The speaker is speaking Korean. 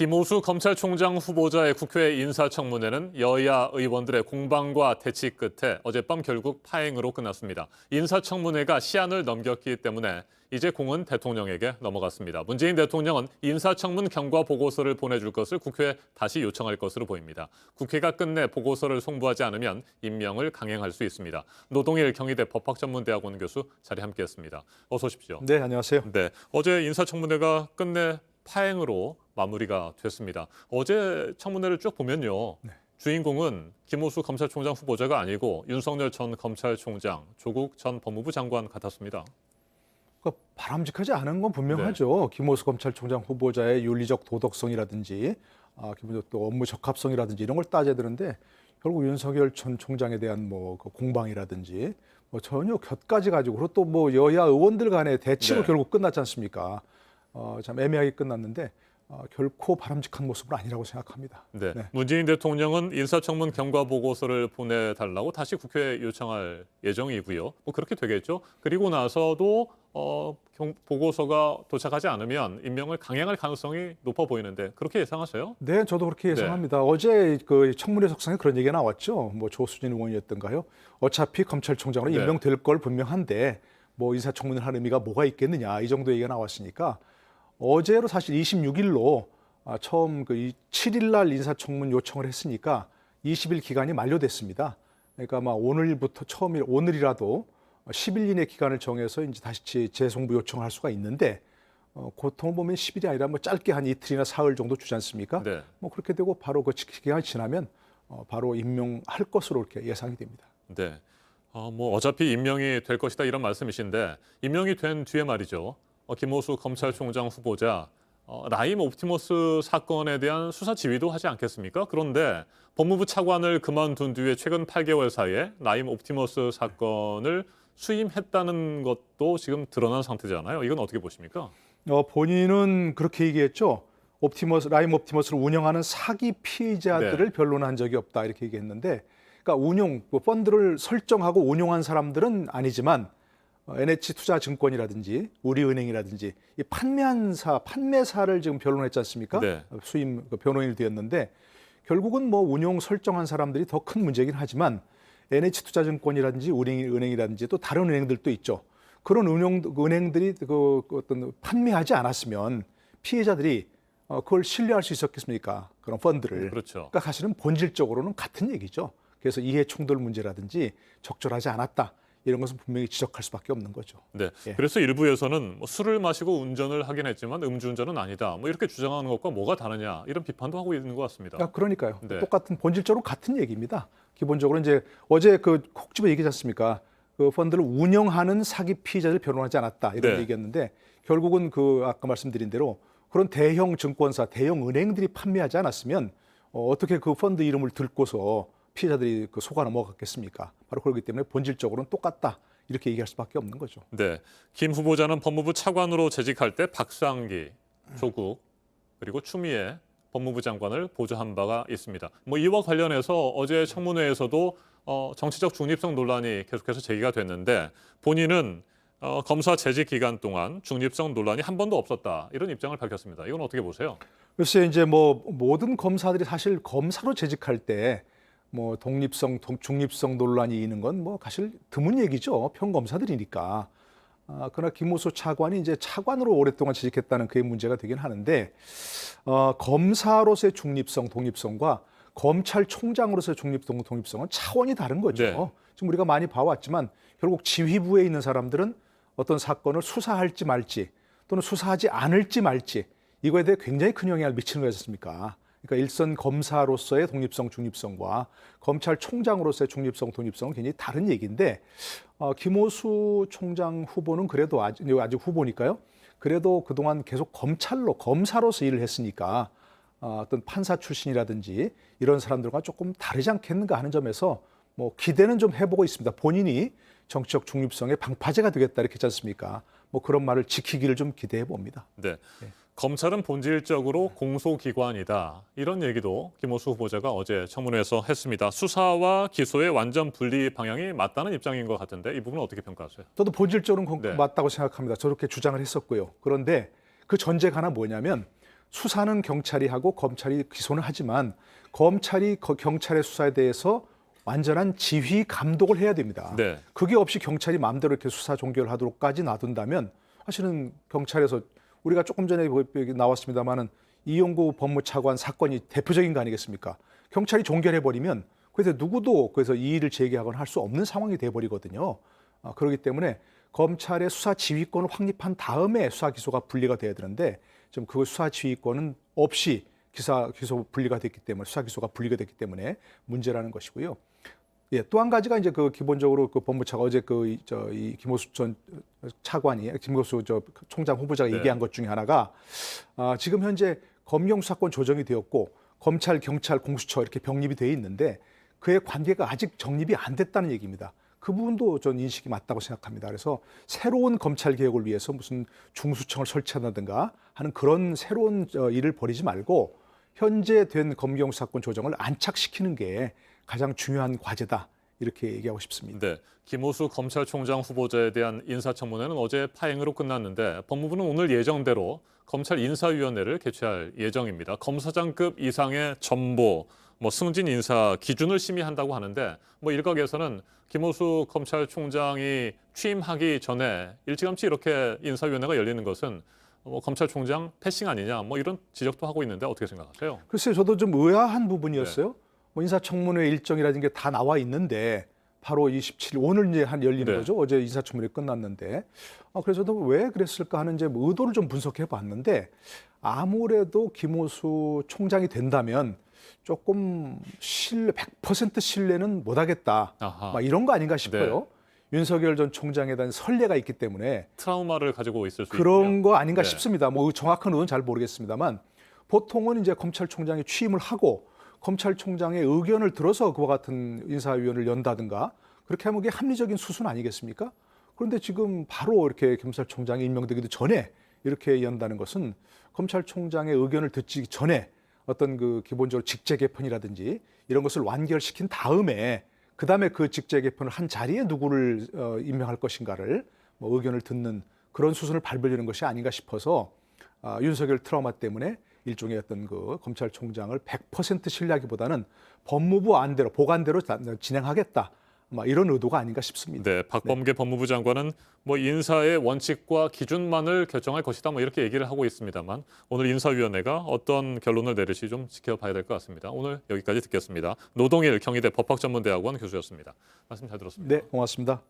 김오수 검찰총장 후보자의 국회 인사청문회는 여야 의원들의 공방과 대치 끝에 어젯밤 결국 파행으로 끝났습니다. 인사청문회가 시한을 넘겼기 때문에 이제 공은 대통령에게 넘어갔습니다. 문재인 대통령은 인사청문 경과 보고서를 보내줄 것을 국회에 다시 요청할 것으로 보입니다. 국회가 끝내 보고서를 송부하지 않으면 임명을 강행할 수 있습니다. 노동일 경희대 법학전문대학원 교수 자리 함께했습니다. 어서 오십시오. 네, 안녕하세요. 네, 어제 인사청문회가 끝내 파행으로 마무리가 됐습니다. 어제 청문회를 쭉 보면요. 주인공은 김오수 검찰총장 후보자가 아니고 윤석열 전 검찰총장, 조국 전 법무부 장관 같았습니다. 그러니까 바람직하지 않은 건 분명하죠. 김오수 검찰총장 후보자의 윤리적 도덕성이라든지 기본적으로 또 업무 적합성이라든지 이런 걸 따져야 되는데 결국 윤석열 전 총장에 대한 그 공방이라든지 전혀 곁가지 가지고 그리고 또 여야 의원들 간의 대치로 결국 끝났지 않습니까? 참 애매하게 끝났는데 결코 바람직한 모습은 아니라고 생각합니다. 네. 문재인 대통령은 인사청문 경과 보고서를 보내달라고 다시 국회에 요청할 예정이고요. 그렇게 되겠죠. 그리고 나서도 보고서가 도착하지 않으면 임명을 강행할 가능성이 높아 보이는데 그렇게 예상하세요? 네, 저도 그렇게 예상합니다. 어제 그 청문회 석상에 그런 얘기가 나왔죠. 조수진 의원이었던가요? 어차피 검찰총장으로 임명될 걸 분명한데 인사청문을 할 의미가 뭐가 있겠느냐 이 정도 얘기가 나왔으니까 어제로 사실 26일로 처음 7일 날 인사청문 요청을 했으니까 20일 기간이 만료됐습니다. 그러니까 오늘부터 오늘이라도 10일 이내 기간을 정해서 이제 다시 재송부 요청을 할 수가 있는데 보통 보면 10일이 아니라 짧게 한 이틀이나 사흘 정도 주지 않습니까? 네. 그렇게 되고 바로 그 기간이 지나면 바로 임명할 것으로 이렇게 예상이 됩니다. 네. 어차피 임명이 될 것이다 이런 말씀이신데 임명이 된 뒤에 말이죠. 김오수 검찰총장 후보자 라임 옵티머스 사건에 대한 수사 지휘도 하지 않겠습니까? 그런데 법무부 차관을 그만둔 뒤에 최근 8개월 사이에 라임 옵티머스 사건을 수임했다는 것도 지금 드러난 상태잖아요. 이건 어떻게 보십니까? 본인은 그렇게 얘기했죠. 라임 옵티머스를 운영하는 사기 피해자들을 변론한 적이 없다 이렇게 얘기했는데, 그러니까 펀드를 설정하고 운용한 사람들은 아니지만 NH투자증권이라든지 우리은행이라든지 이 판매사를 지금 변론했지 않습니까? 네. 수임 변호인이 되었는데 결국은 운용 설정한 사람들이 더 큰 문제긴 하지만 NH투자증권이라든지 우리은행이라든지 또 다른 은행들도 있죠. 그런 은행들이 어떤 판매하지 않았으면 피해자들이 그걸 신뢰할 수 있었겠습니까? 그런 펀드를. 그렇죠. 그러니까 사실은 본질적으로는 같은 얘기죠. 그래서 이해 충돌 문제라든지 적절하지 않았다. 이런 것은 분명히 지적할 수밖에 없는 거죠. 네. 그래서 일부에서는 술을 마시고 운전을 하긴 했지만 음주운전은 아니다. 이렇게 주장하는 것과 뭐가 다르냐 이런 비판도 하고 있는 것 같습니다. 그러니까요. 네. 똑같은 본질적으로 같은 얘기입니다. 기본적으로 이제 어제 콕 집어 얘기하지 않습니까? 그 펀드를 운영하는 사기 피해자를 변호하지 않았다 이런 얘기였는데 결국은 아까 말씀드린 대로 그런 대형 증권사, 대형 은행들이 판매하지 않았으면 어떻게 그 펀드 이름을 들고서 피해자들이 속아 넘어갔겠습니까? 바로 그렇기 때문에 본질적으로는 똑같다. 이렇게 얘기할 수밖에 없는 거죠. 네, 김 후보자는 법무부 차관으로 재직할 때 박상기, 조국, 그리고 추미애 법무부 장관을 보좌한 바가 있습니다. 이와 관련해서 어제 청문회에서도 정치적 중립성 논란이 계속해서 제기가 됐는데 본인은 검사 재직 기간 동안 중립성 논란이 한 번도 없었다. 이런 입장을 밝혔습니다. 이건 어떻게 보세요? 글쎄 이제 모든 검사들이 사실 검사로 재직할 때 독립성, 중립성 논란이 있는 건 사실 드문 얘기죠. 평검사들이니까. 그러나 김오수 차관이 이제 차관으로 오랫동안 재직했다는 그게 문제가 되긴 하는데 검사로서의 중립성, 독립성과 검찰총장으로서의 중립성, 독립성은 차원이 다른 거죠. 네. 지금 우리가 많이 봐왔지만 결국 지휘부에 있는 사람들은 어떤 사건을 수사할지 말지 또는 수사하지 않을지 말지 이거에 대해 굉장히 큰 영향을 미치는 거지 않습니까? 그러니까 일선 검사로서의 독립성, 중립성과 검찰총장으로서의 중립성, 독립성은 굉장히 다른 얘기인데 김오수 총장 후보는 그래도 아직 후보니까요. 그래도 그동안 계속 검사로서 일을 했으니까 어떤 판사 출신이라든지 이런 사람들과 조금 다르지 않겠는가 하는 점에서 기대는 좀 해보고 있습니다. 본인이 정치적 중립성의 방파제가 되겠다 이렇게 했지 않습니까? 그런 말을 지키기를 좀 기대해 봅니다. 네. 검찰은 본질적으로 공소기관이다. 이런 얘기도 김오수 후보자가 어제 청문회에서 했습니다. 수사와 기소의 완전 분리 방향이 맞다는 입장인 것 같은데 이 부분은 어떻게 평가하세요? 저도 본질적으로는 맞다고 생각합니다. 저렇게 주장을 했었고요. 그런데 그 전제가 하나 뭐냐면 수사는 경찰이 하고 검찰이 기소는 하지만 검찰이 경찰의 수사에 대해서 완전한 지휘 감독을 해야 됩니다. 네. 그게 없이 경찰이 마음대로 이렇게 수사 종결하도록까지 놔둔다면 사실은 경찰에서 우리가 조금 전에 여기 나왔습니다마는 이용구 법무차관 사건이 대표적인 거 아니겠습니까? 경찰이 종결해버리면 그래서 누구도 그래서 이의를 제기하거나 할 수 없는 상황이 돼버리거든요. 그렇기 때문에 검찰의 수사 지휘권을 확립한 다음에 수사 기소가 분리가 돼야 되는데 지금 그 수사 지휘권은 없이 기소 분리가 됐기 때문에 수사 기소가 분리가 됐기 때문에 문제라는 것이고요. 예, 또 한 가지가 이제 그 기본적으로 그 법무차가 어제 이 김호수 전 차관이 김호수 총장 후보자가 네. 얘기한 것 중에 하나가 지금 현재 검경 수사권 조정이 되었고 검찰, 경찰, 공수처 이렇게 병립이 돼 있는데 그의 관계가 아직 정립이 안 됐다는 얘기입니다. 그 부분도 전 인식이 맞다고 생각합니다. 그래서 새로운 검찰 개혁을 위해서 무슨 중수청을 설치한다든가 하는 그런 새로운 일을 벌이지 말고 현재 된 검경 수사권 조정을 안착시키는 게 가장 중요한 과제다. 이렇게 얘기하고 싶습니다. 네, 김호수 검찰총장 후보자에 대한 인사청문회는 어제 파행으로 끝났는데 법무부는 오늘 예정대로 검찰 인사위원회를 개최할 예정입니다. 검사장급 이상의 전보, 승진 인사 기준을 심의한다고 하는데 일각에서는 김호수 검찰총장이 취임하기 전에 일찌감치 이렇게 인사위원회가 열리는 것은 검찰총장 패싱 아니냐 이런 지적도 하고 있는데 어떻게 생각하세요? 글쎄요, 저도 좀 의아한 부분이었어요. 인사청문회 일정이라는 게 다 나와 있는데 바로 27일 오늘 이제 열리는 네. 거죠. 어제 인사청문회 끝났는데 그래서 저도 왜 그랬을까 하는 이제 의도를 좀 분석해 봤는데 아무래도 김호수 총장이 된다면 조금 100% 신뢰는 못하겠다. 아하. 막 이런 거 아닌가 싶어요. 윤석열 전 총장에 대한 선례가 있기 때문에 트라우마를 가지고 있을 수 그런 있군요. 거 아닌가 네. 싶습니다. 정확한 의도는 잘 모르겠습니다만 보통은 이제 검찰총장이 취임을 하고 검찰총장의 의견을 들어서 그와 같은 인사위원회를 연다든가 그렇게 하면 그게 합리적인 수순 아니겠습니까? 그런데 지금 바로 이렇게 검찰총장이 임명되기도 전에 이렇게 연다는 것은 검찰총장의 의견을 듣기 전에 어떤 그 기본적으로 직제 개편이라든지 이런 것을 완결시킨 다음에 그다음에 그 직제 개편을 한 자리에 누구를 임명할 것인가를 의견을 듣는 그런 수순을 밟으려는 것이 아닌가 싶어서 윤석열 트라우마 때문에 일종의 어떤 그 검찰총장을 100% 신뢰하기보다는 법무부 안대로 보관대로 진행하겠다. 이런 의도가 아닌가 싶습니다. 네, 박범계 법무부 장관은 인사의 원칙과 기준만을 결정할 것이다 이렇게 얘기를 하고 있습니다만 오늘 인사위원회가 어떤 결론을 내릴지 좀 지켜봐야 될 것 같습니다. 오늘 여기까지 듣겠습니다. 노동일 경희대 법학전문대학원 교수였습니다. 말씀 잘 들었습니다. 네, 고맙습니다.